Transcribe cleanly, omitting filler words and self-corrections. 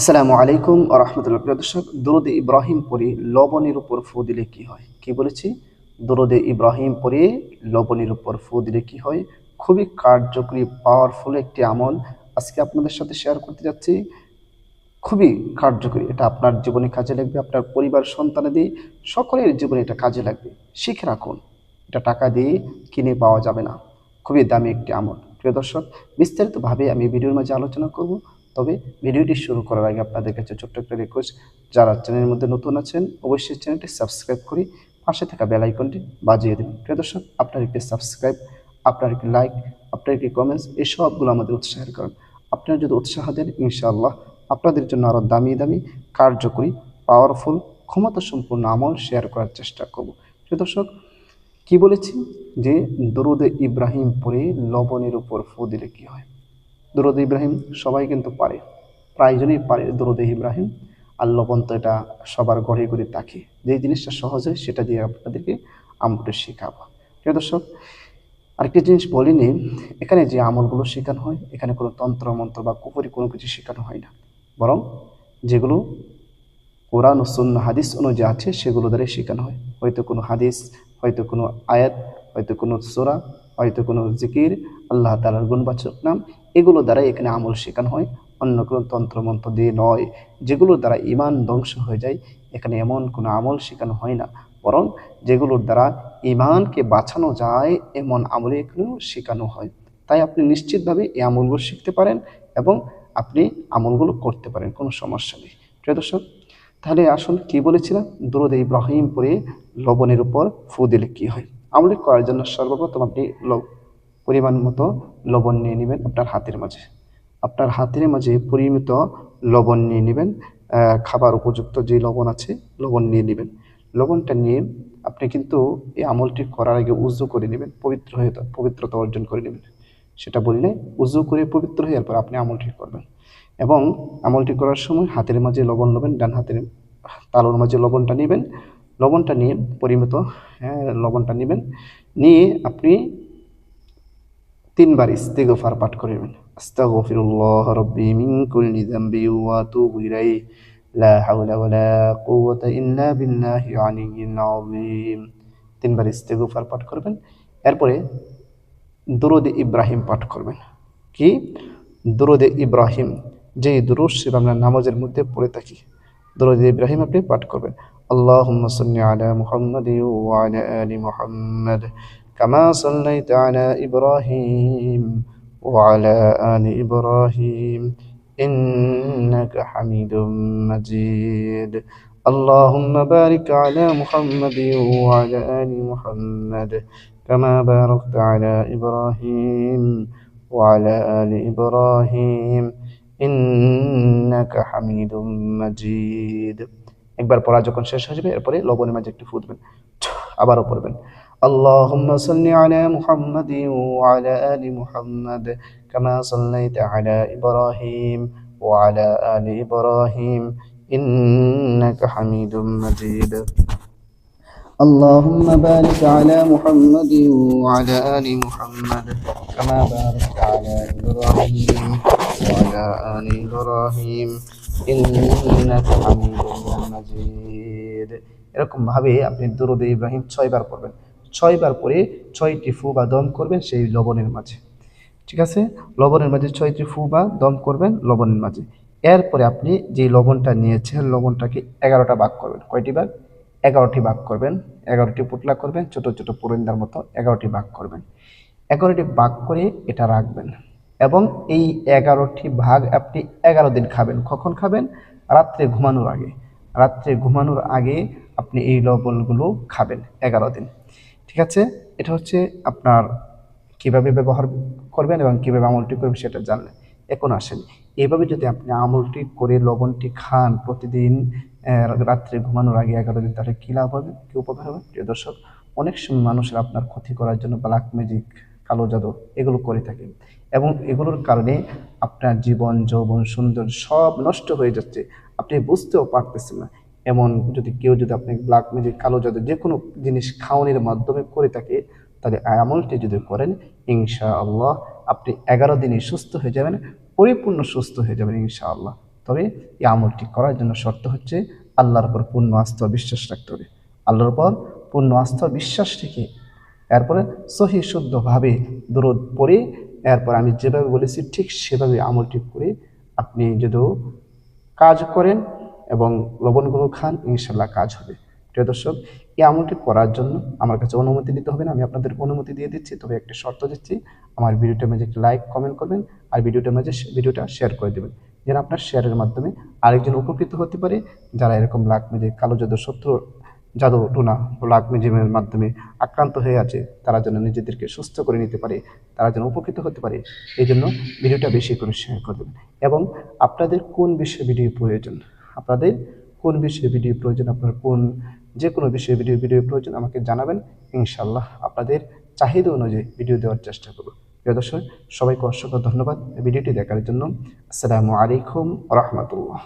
আসসালামু আলাইকুম ওয়া রাহমাতুল্লাহ। প্রিয় দর্শক, দুরূদে ইব্রাহিম পড়ে লবণের উপর ফু দিলে কি হয়? কি বলেছি? দুরূদে ইব্রাহিম পড়ে লবণের উপর ফু দিলে কি হয়? খুবই কার্যকরী, পাওয়ারফুল একটি আমল আজকে আপনাদের সাথে শেয়ার করতে যাচ্ছি। খুবই কার্যকরী। এটা আপনার জীবনে কাজে লাগবে, আপনার পরিবার সন্তানাদি সকলের জীবনে এটা কাজে লাগবে। শিখে রাখুন। এটা টাকা দিয়ে কিনে পাওয়া যাবে না। খুবই দামি একটি আমল। প্রিয় দর্শক, বিস্তারিতভাবে আমি ভিডিওর মাঝে আলোচনা করব। তবে ভিডিওটি শুরু করার আগে আপনাদের কাছে ছোট্ট একটা রিকোয়েস্ট, যারা চ্যানেলের মধ্যে নতুন আছেন অবশ্যই চ্যানেলটি সাবস্ক্রাইব করে পাশে থাকা বেল আইকনটি বাজিয়ে দিন। প্রিয় দর্শক, আপনার একটি সাবস্ক্রাইব, আপনার একটি লাইক, আপনার একটি কমেন্টস, এই সবগুলো আমাদের উৎসাহের কারণ। আপনারা যদি উৎসাহ দেন, ইনশাআল্লাহ আপনাদের জন্য আরও দামি দামি, কার্যকরী, পাওয়ারফুল, ক্ষমতা সম্পন্ন আমল শেয়ার করার চেষ্টা করব। প্রিয় দর্শক, কি বলেছি যে দরুদে ইব্রাহিম পড়ে লবণের উপর ফু দিলে কি হয়? দরুদে ইব্রাহিম সবাই কিন্তু পারে, প্রায়জনই পারে দরুদে ইব্রাহিম। আর লবণ তো এটা সবার ঘরে ঘরে থাকে। যেই জিনিসটা সহজ হয় সেটা দিয়ে আপনাদেরকে আমলটা শেখাবো। প্রিয় দর্শক, আরেকটি জিনিস বলিনি, এখানে যে আমলগুলো শেখানো হয় এখানে কোনো তন্ত্র মন্ত্র বা কুফরি কোনো কিছু শেখানো হয় না, বরং যেগুলো কোরআন ও সুন্নাহ হাদিস অনুযায়ী আছে সেগুলো দ্বারাই শেখানো হয়। হয়তো কোনো হাদিস, হয়তো কোনো আয়াত, হয়তো কোনো সূরা, হয়তো কোনো জিকির, আল্লাহ তাআলার গুণবাচক নাম, এগুলো দ্বারাই এখানে আমল শেখানো হয়। অন্য কোনো তন্ত্রমন্ত্র দিয়ে নয়, যেগুলোর দ্বারা ঈমান ধ্বংস হয়ে যায় এখানে এমন কোনো আমল শেখানো হয় না, বরং যেগুলোর দ্বারা ঈমানকে বাঁচানো যায় এমন আমলে এখানেও শেখানো হয়। তাই আপনি নিশ্চিতভাবে এই আমলগুলো শিখতে পারেন এবং আপনি আমলগুলো করতে পারেন, কোনো সমস্যা নেই। প্রিয় দর্শক, তাহলে আসুন কি বলেছিলাম, দরুদ ইব্রাহিম পড়ে লবণের উপর ফু দিলে কি হয়? আমলটি করার জন্য সর্বপ্রথম আপনি পরিমাণ মতো লবণ নিয়ে নেবেন আপনার হাতের মাঝে। আপনার হাতের মাঝে পরিমিত লবণ নিয়ে নেবেন। খাবার উপযুক্ত যে লবণ আছে লবণ নিয়ে নেবেন। লবণটা নিয়ে আপনি কিন্তু এই আমলটি করার আগে উযু করে নেবেন, পবিত্রতা অর্জন করে নেবেন। সেটা বললে উযু করে পবিত্র হয়ে পর আপনি আমলটি করবেন। এবং আমলটি করার সময় হাতের মাঝে লবণ নেবেন, ডান হাতের তালুর মাঝে লবণটা নেবেন। লবণটা নিয়ে পরিমিত, লবণটা নেবেন, নিয়ে আপনি 3 বার ইস্তিগফার পাঠ করবেন। আস্তাগফিরুল্লাহ রাব্বি মিন কুল্লি যামবি ওয়া আতুবু ইলাইহি লা হাওলা ওয়ালা কুওয়াতা ইল্লা বিল্লাহিল আলিয়্যিল আযীম। 3 বার ইস্তিগফার পাঠ করবেন। এরপরে দরুদ ইব্রাহিম পাঠ করবেন। কি? দরুদ ইব্রাহিম, যেই দরুদ শিব আমরা নামাজের মধ্যে পড়ে থাকি, দরুদ ইব্রাহিম আপনি পাঠ করবেন। আল্লাহুম্মা সাল্লি আলা মুহাম্মাদি ওয়া আলা আলি মুহাম্মাদ কামা সাল্লাইতা আলা ইব্রাহিম ওয়া আলা আলি ইব্রাহিম ইন্নাকা হামিদুম মাজিদ। আল্লাহুম্মা বারিক আলা মুহাম্মাদি ওয়া আলা আলি মুহাম্মাদ كما باركت على إبراهيم وعلى آل إبراهيم إنك حميد مجيد। একবার পড়া যখন শেষ হয়ে যাবে এরপরে লবণের মাঝে একটু ফু দিবেন, আবারও পড়বেন আল্লাহুম্মা সাল্লি আলা মুহাম্মাদিন ওয়া আলা আলি মুহাম্মাদ কামা সাল্লাইতা আলা ইব্রাহিম ওয়া আলা আলি ইব্রাহিম ইন্নাকা হামিদুম মাজিদ। اللهم بارك على محمد وعلى آل محمد كما باركت على إبراهيم وعلى آل إبراهيم إنك حميد مجيد। এরকম ভাবে আপনি দরুদ ইব্রাহিম 6 বার পড়বেন। 6 বার পরে 6টি ফু বা দম করবেন সেই লবণের মাঝে। ঠিক আছে? লবণের মাঝে 6টি ফু বা দম করবেন লবণের মাঝে। এরপরে আপনি যে লবণটা নিয়েছেন লবণটাকে 11টা ভাগ করবেন। কয়টি ভাগ? 11টি ভাগ করবেন। 11টি পুটলা করবেন, ছোট ছোট পুরিন্দার মতো 11টি ভাগ করবেন। 11টি ভাগ করে এটা রাখবেন এবং এই 11টি ভাগ আপনি 11 দিন খাবেন। কখন খাবেন? রাত্রে ঘুমানোর আগে। রাত্রে ঘুমানোর আগে আপনি এই লবণগুলো খাবেন 11 দিন। ঠিক আছে? এটা হচ্ছে আপনার কিভাবে ব্যবহার করবেন এবং কিভাবে আমলটি করবেন সেটা জানলেন। এখন আসেন, এভাবে যদি আপনি আমলটি করে লবণটি খান প্রতিদিন রাত্রে ঘুমানোর আগে 11 দিন, তাহলে কী লাভ হবে, কী উপকার হবে? প্রিয় দর্শক, অনেক সময় মানুষের আপনার ক্ষতি করার জন্য ব্ল্যাক ম্যাজিক, কালো জাদু এগুলো করে থাকে এবং এগুলোর কারণে আপনার জীবন যৌবন সুন্দর সব নষ্ট হয়ে যাচ্ছে, আপনি বুঝতেও পারতেছেন না। এমন যদি কেউ যদি আপনি ব্ল্যাক ম্যাজিক, কালো জাদু যে কোনো জিনিস খাওয়ানোর মাধ্যমে করে থাকে, তাহলে আমলটি যদি করেন ইনশাআল্লাহ আপনি 11 দিনে সুস্থ হয়ে যাবেন, পরিপূর্ণ সুস্থ হয়ে যাবেন ইনশাআল্লাহ। তো তবে এই আমলটি করার জন্য শর্ত হচ্ছে আল্লাহর উপর পূর্ণ আস্থা ও বিশ্বাস রাখতে হবে। আল্লাহর উপর পূর্ণ আস্থা ও বিশ্বাস রেখে এরপরে সহি শুদ্ধভাবে দরুদ পড়ে এরপর আমি যেভাবে বলেছি ঠিক সেভাবে আমলটি করে আপনি যদি কাজ করেন এবং লবণগুলো খান, ইনশাল্লাহ কাজ হবে। প্রিয় দর্শক, এই আমলটি করার জন্য আমার কাছে অনুমতি নিতে হবে না, আমি আপনাদের অনুমতি দিয়ে দিচ্ছি। তবে একটা শর্ত দিচ্ছি, আমার ভিডিওটার মাঝে একটি লাইক কমেন্ট করবেন আর ভিডিওটা শেয়ার করে দেবেন, যেন আপনার শেয়ারের মাধ্যমে আরেকজন উপকৃত হতে পারে। যারা এরকম লাখ মেজে কালো জাদু শত্রু জাদু টুনা ব্ল্যাক ম্যাজিকের মাধ্যমে আক্রান্ত হয়ে আছে, তারা যেন নিজেদেরকে সুস্থ করে নিতে পারে, তারা যেন উপকৃত হতে পারে, এই জন্য ভিডিওটা বেশি করে শেয়ার করে দেবেন। এবং আপনাদের কোন বিষয়ে ভিডিও প্রয়োজন, আপনাদের কোন বিষয়ে ভিডিও প্রয়োজন, আপনার যে কোনো বিষয়ে ভিডিও প্রয়োজন আমাকে জানাবেন। ইনশাল্লাহ আপনাদের চাহিদা অনুযায়ী ভিডিও দেওয়ার চেষ্টা করব। প্রিয় দর্শক, সবাইকে অসংখ্য ধন্যবাদ ভিডিওটি দেখার জন্য। আসসালামু আলাইকুম রহমতুল্লাহ।